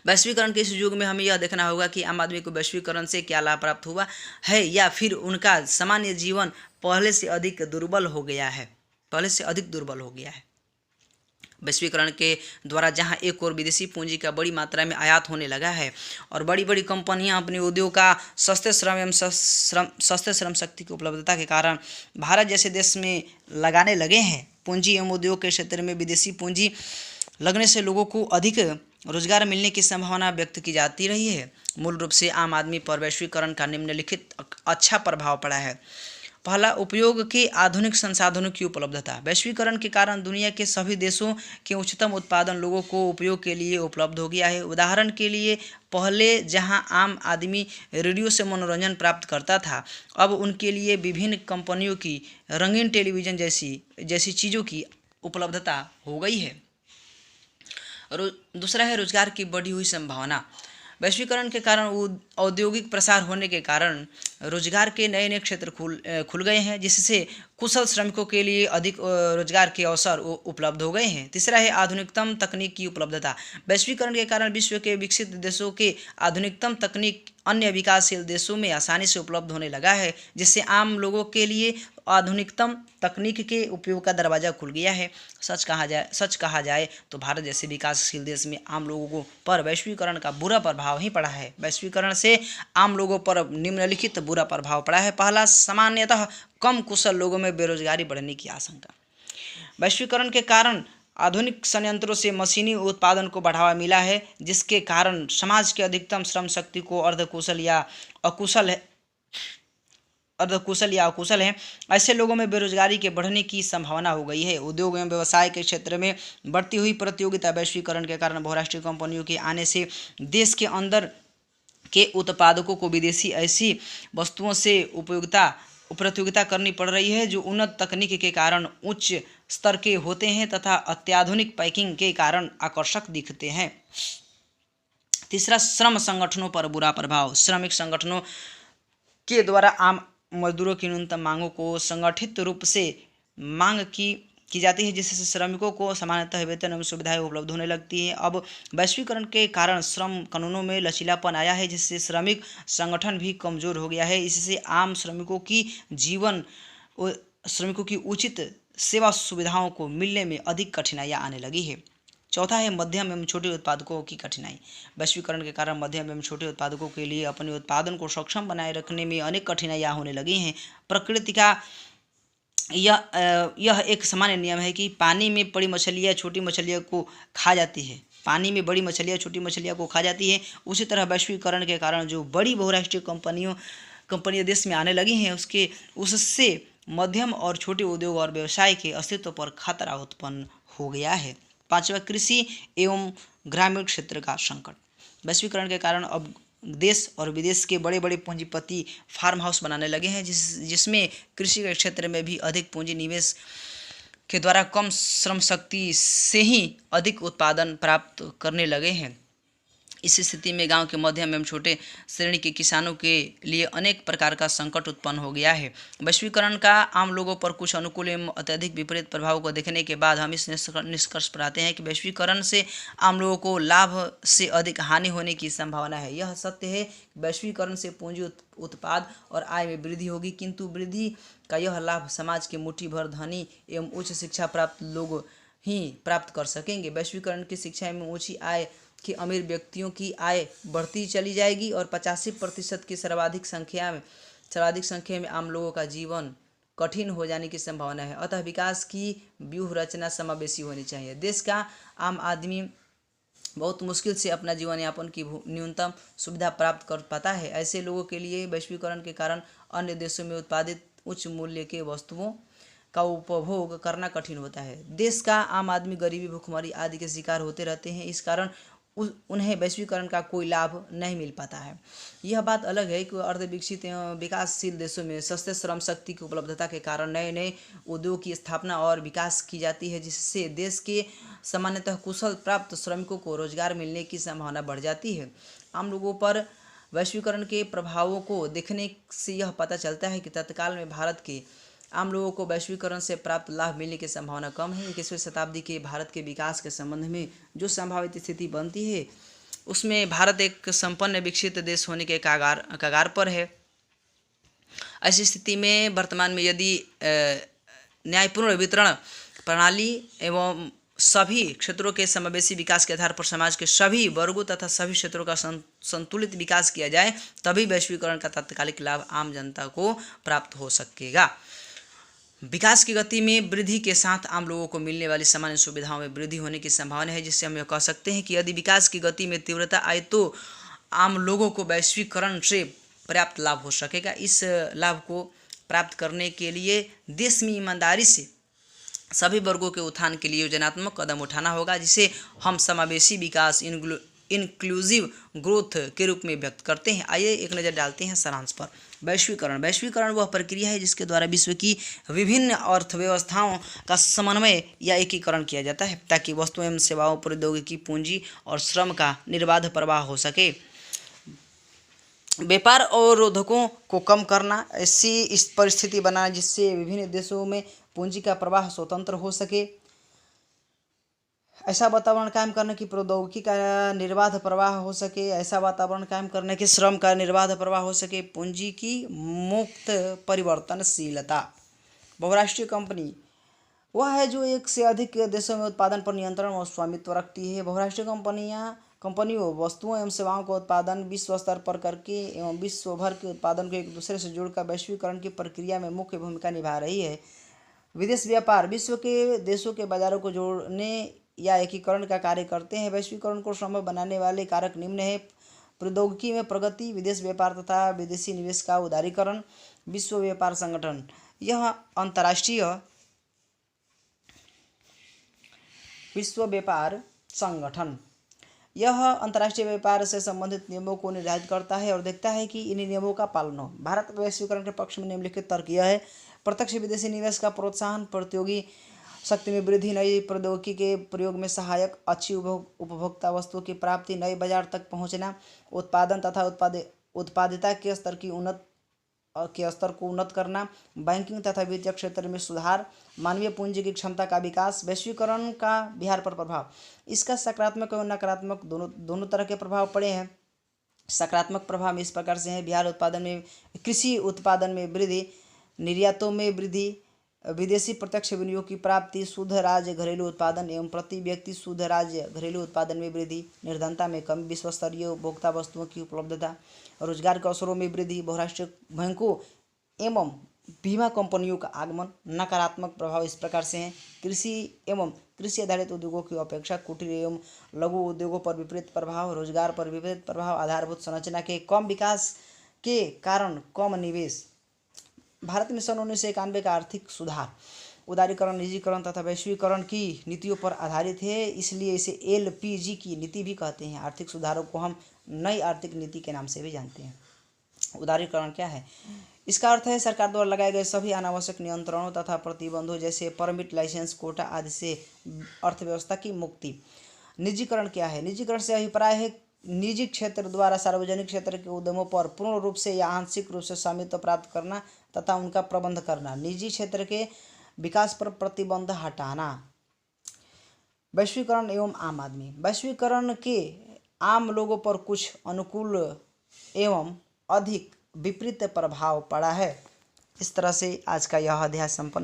वैश्वीकरण के इस युग में हमें यह देखना होगा कि आम आदमी को वैश्वीकरण से क्या लाभ प्राप्त हुआ है या फिर उनका सामान्य जीवन पहले से अधिक दुर्बल हो गया है। वैश्वीकरण के द्वारा जहां एक और विदेशी पूंजी का बड़ी मात्रा में आयात होने लगा है और बड़ी बड़ी कंपनियां अपने उद्योग का सस्ते श्रम एवं सस्ते श्रम शक्ति की उपलब्धता के कारण भारत जैसे देश में लगाने लगे हैं। पूंजी एवं उद्योग के क्षेत्र में विदेशी पूंजी लगने से लोगों को अधिक रोजगार मिलने की संभावना व्यक्त की जाती रही है। मूल रूप से आम आदमी पर वैश्वीकरण का निम्नलिखित अच्छा प्रभाव पड़ा है। पहला, उपयोग के आधुनिक संसाधनों की उपलब्धता। वैश्वीकरण के कारण दुनिया के सभी देशों के उच्चतम उत्पादन लोगों को उपयोग के लिए उपलब्ध हो गया है। उदाहरण के लिए पहले जहां आम आदमी रेडियो से मनोरंजन प्राप्त करता था, अब उनके लिए विभिन्न कंपनियों की रंगीन टेलीविज़न जैसी चीज़ों की उपलब्धता हो गई है। दूसरा है रोजगार की बढ़ी हुई संभावना। वैश्वीकरण के कारण औद्योगिक प्रसार होने के कारण रोजगार के नए नए क्षेत्र खुल गए हैं, जिससे कुशल श्रमिकों के लिए अधिक रोजगार के अवसर उपलब्ध हो गए हैं। तीसरा है आधुनिकतम तकनीक की उपलब्धता। वैश्वीकरण के कारण विश्व के विकसित देशों के आधुनिकतम तकनीक अन्य विकासशील देशों में आसानी से उपलब्ध होने लगा है, जिससे आम लोगों के लिए आधुनिकतम तकनीक के उपयोग का दरवाज़ा खुल गया है। सच कहा जाए तो भारत जैसे विकासशील देश में आम लोगों पर वैश्वीकरण का बुरा प्रभाव ही पड़ा है। वैश्वीकरण से आम लोगों पर निम्नलिखित बुरा प्रभाव पड़ा है। पहला, सामान्यतः कम कुशल लोगों में बेरोजगारी बढ़ने की आशंका। वैश्वीकरण के कारण आधुनिक संयंत्रों से मशीनी उत्पादन को बढ़ावा मिला है, जिसके कारण समाज के अधिकतम श्रम शक्ति को अर्धकुशल या अकुशल हैं ऐसे लोगों में बेरोजगारी के बढ़ने की संभावना हो गई है। उद्योग एवं व्यवसाय के क्षेत्र में बढ़ती हुई प्रतियोगिता। वैश्वीकरण के कारण बहुराष्ट्रीय कंपनियों के आने से देश के अंदर के उत्पादकों को विदेशी ऐसी वस्तुओं से प्रतियोगिता करनी पड़ रही है जो उन्नत तकनीक के कारण उच्च स्तर के होते हैं तथा अत्याधुनिक पैकिंग के कारण आकर्षक दिखते हैं। तीसरा, श्रम संगठनों पर बुरा प्रभाव। श्रमिक संगठनों के द्वारा आम मजदूरों की न्यूनतम मांगों को संगठित रूप से मांग की जाती है, जिससे श्रमिकों को सामान्यतः वेतन एवं सुविधाएं उपलब्ध होने लगती हैं। अब वैश्वीकरण के कारण श्रम कानूनों में लचीलापन आया है, जिससे श्रमिक संगठन भी कमजोर हो गया है। इससे आम श्रमिकों की उचित सेवा सुविधाओं को मिलने में अधिक कठिनाइयाँ आने लगी है। चौथा है मध्यम एवं छोटे उत्पादकों की कठिनाई। वैश्वीकरण के कारण मध्यम एवं छोटे उत्पादकों के लिए अपने उत्पादन को सक्षम बनाए रखने में अनेक कठिनाइयाँ होने लगी हैं। प्रकृति का यह एक सामान्य नियम है कि पानी में बड़ी मछलियाँ छोटी मछलियों को खा जाती है। पानी में बड़ी मछलियाँ छोटी मछलियों को खा जाती है। उसी तरह वैश्वीकरण के कारण जो बड़ी बहुराष्ट्रीय कंपनियाँ देश में आने लगी हैं उससे मध्यम और छोटे उद्योग और व्यवसाय के अस्तित्व पर खतरा उत्पन्न हो गया है। पांचवा, कृषि एवं ग्रामीण क्षेत्र का संकट। वैश्वीकरण के कारण अब देश और विदेश के बड़े बड़े पूंजीपति फार्म हाउस बनाने लगे हैं, जिसमें कृषि के क्षेत्र में भी अधिक पूंजी निवेश के द्वारा कम श्रम शक्ति से ही अधिक उत्पादन प्राप्त करने लगे हैं। इस स्थिति में गांव के मध्यम एवं छोटे श्रेणी के किसानों के लिए अनेक प्रकार का संकट उत्पन्न हो गया है। वैश्वीकरण का आम लोगों पर कुछ अनुकूल एवं अत्यधिक विपरीत प्रभाव को देखने के बाद हम इस निष्कर्ष पर आते हैं कि वैश्वीकरण से आम लोगों को लाभ से अधिक हानि होने की संभावना है। यह सत्य है कि वैश्वीकरण से पूंजी उत्पाद और आय में वृद्धि होगी, किंतु वृद्धि का यह लाभ समाज के मुट्ठी भर धनी एवं उच्च शिक्षा प्राप्त लोग ही प्राप्त कर सकेंगे। वैश्वीकरण की शिक्षा में ऊँची आय कि अमीर व्यक्तियों की आय बढ़ती चली जाएगी और 85% की सर्वाधिक संख्या में आम लोगों का जीवन कठिन हो जाने की संभावना है। अतः विकास की व्यूह रचना समावेशी होनी चाहिए। देश का आम आदमी बहुत मुश्किल से अपना जीवन यापन की न्यूनतम सुविधा प्राप्त कर पाता है। ऐसे लोगों के लिए वैश्वीकरण के कारण अन्य देशों में उत्पादित उच्च मूल्य के वस्तुओं का उपभोग करना कठिन होता है। देश का आम आदमी गरीबी, भुखमरी आदि के शिकार होते रहते हैं। इस कारण उन्हें वैश्वीकरण का कोई लाभ नहीं मिल पाता है। यह बात अलग है कि अर्धविकसित एवं विकासशील देशों में सस्ते श्रम शक्ति की उपलब्धता के कारण नए नए उद्योग की स्थापना और विकास की जाती है, जिससे देश के सामान्यतः कुशल प्राप्त श्रमिकों को रोजगार मिलने की संभावना बढ़ जाती है। आम लोगों पर वैश्वीकरण के प्रभावों को देखने से यह पता चलता है कि तत्काल में भारत के आम लोगों को वैश्वीकरण से प्राप्त लाभ मिलने की संभावना कम है। 21वीं शताब्दी के भारत के विकास के संबंध में जो संभावित स्थिति बनती है उसमें भारत एक संपन्न विकसित देश होने के कगार पर है। ऐसी स्थिति में वर्तमान में यदि न्यायपूर्ण वितरण प्रणाली एवं सभी क्षेत्रों के समावेशी विकास के आधार पर समाज के सभी वर्गों तथा सभी क्षेत्रों का संतुलित विकास किया जाए, तभी वैश्वीकरण का तात्कालिक लाभ आम जनता को प्राप्त हो सकेगा। विकास की गति में वृद्धि के साथ आम लोगों को मिलने वाली सामान्य सुविधाओं में वृद्धि होने की संभावना है, जिससे हम यह कह सकते हैं कि यदि विकास की गति में तीव्रता आए तो आम लोगों को वैश्वीकरण से पर्याप्त लाभ हो सकेगा। इस लाभ को प्राप्त करने के लिए देश में ईमानदारी से सभी वर्गों के उत्थान के लिए योजनात्मक कदम उठाना होगा, जिसे हम समावेशी विकास इंक्लूसिव ग्रोथ के रूप में व्यक्त करते हैं। आइए एक नज़र डालते हैं सारांश पर। वैश्वीकरण वह प्रक्रिया है जिसके द्वारा विश्व की विभिन्न अर्थव्यवस्थाओं का समन्वय या एकीकरण किया जाता है, ताकि वस्तुओं एवं सेवाओं, प्रौद्योगिकी, पूंजी और श्रम का निर्बाध प्रवाह हो सके। व्यापार अवरोधकों को कम करना, ऐसी इस परिस्थिति बनाना जिससे विभिन्न देशों में पूंजी का प्रवाह स्वतंत्र हो सके। ऐसा वातावरण कायम करने की प्रौद्योगिकी का निर्बाध प्रवाह हो सके। ऐसा वातावरण कायम करने की श्रम का निर्बाध प्रवाह हो सके। पूंजी की मुक्त परिवर्तनशीलता। बहुराष्ट्रीय कंपनी वह है जो एक से अधिक देशों में उत्पादन पर नियंत्रण और स्वामित्व रखती है। बहुराष्ट्रीय कंपनियों वस्तुओं एवं सेवाओं का उत्पादन विश्व स्तर पर करके एवं विश्व भर के उत्पादन को एक दूसरे से जोड़कर वैश्वीकरण की प्रक्रिया में मुख्य भूमिका निभा रही है। विदेश व्यापार विश्व के देशों के बाजारों को जोड़ने या एकीकरण का कार्य करते हैं। वैश्वीकरण को संभव बनाने वाले कारक निम्न है: प्रौद्योगिकी में प्रगति, विदेश व्यापार तथा विदेशी निवेश का उदारीकरण। विश्व व्यापार संगठन यह अंतर्राष्ट्रीय व्यापार से संबंधित नियमों को निर्धारित करता है और देखता है कि इन नियमों का पालन हो। भारत वैश्वीकरण के पक्ष में निम्नलिखित तर्क यह है: प्रत्यक्ष विदेशी निवेश का प्रोत्साहन, प्रतियोगी शक्ति में वृद्धि, नई प्रौद्योगिकी के प्रयोग में सहायक, अच्छी उपभोक्ता वस्तुओं की प्राप्ति, नए बाजार तक पहुंचना, उत्पादन तथा उत्पादिता के स्तर को उन्नत करना, बैंकिंग तथा वित्तीय क्षेत्र में सुधार, मानवीय पूंजी की क्षमता का विकास। वैश्वीकरण का बिहार पर प्रभाव। इसका सकारात्मक एवं नकारात्मक दोनों तरह के प्रभाव पड़े हैं। सकारात्मक प्रभाव इस प्रकार से है: बिहार कृषि उत्पादन में वृद्धि, निर्यातों में वृद्धि, विदेशी प्रत्यक्ष विनियोग की प्राप्ति, शुद्ध राज्य घरेलू उत्पादन एवं प्रति व्यक्ति शुद्ध राज्य घरेलू उत्पादन में वृद्धि, निर्धनता में कमी, विश्व स्तरीय उपभोक्ता वस्तुओं की उपलब्धता, रोजगार के अवसरों में वृद्धि, बहुराष्ट्रीय बैंकों एवं बीमा कंपनियों का आगमन। नकारात्मक प्रभाव इस प्रकार से हैं: कृषि एवं कृषि आधारित उद्योगों की अपेक्षा कुटीर एवं लघु उद्योगों पर विपरीत प्रभाव, रोजगार पर विपरीत प्रभाव, आधारभूत संरचना के कम विकास के कारण कम निवेश। भारत में सन 1991 का आर्थिक सुधार उदारीकरण, निजीकरण तथा वैश्वीकरण की नीतियों पर आधारित है, इसलिए इसे LPG की नीति भी कहते हैं। आर्थिक सुधारों को हम नई आर्थिक नीति के नाम से भी जानते हैं। उदारीकरण क्या है? इसका अर्थ है सरकार द्वारा लगाए गए सभी अनावश्यक नियंत्रणों तथा प्रतिबंधों जैसे परमिट, लाइसेंस, कोटा आदि से अर्थव्यवस्था की मुक्ति। निजीकरण क्या है? निजीकरण से अभिप्राय है निजी क्षेत्र द्वारा सार्वजनिक क्षेत्र के उद्यमों पर पूर्ण रूप से या आंशिक रूप से स्वामित्व प्राप्त करना तथा उनका प्रबंध करना। निजी क्षेत्र के विकास पर प्रतिबंध हटाना। वैश्वीकरण एवं आम आदमी। वैश्वीकरण के आम लोगों पर कुछ अनुकूल एवं अधिक विपरीत प्रभाव पड़ा है। इस तरह से आज का यह अध्याय संपन्न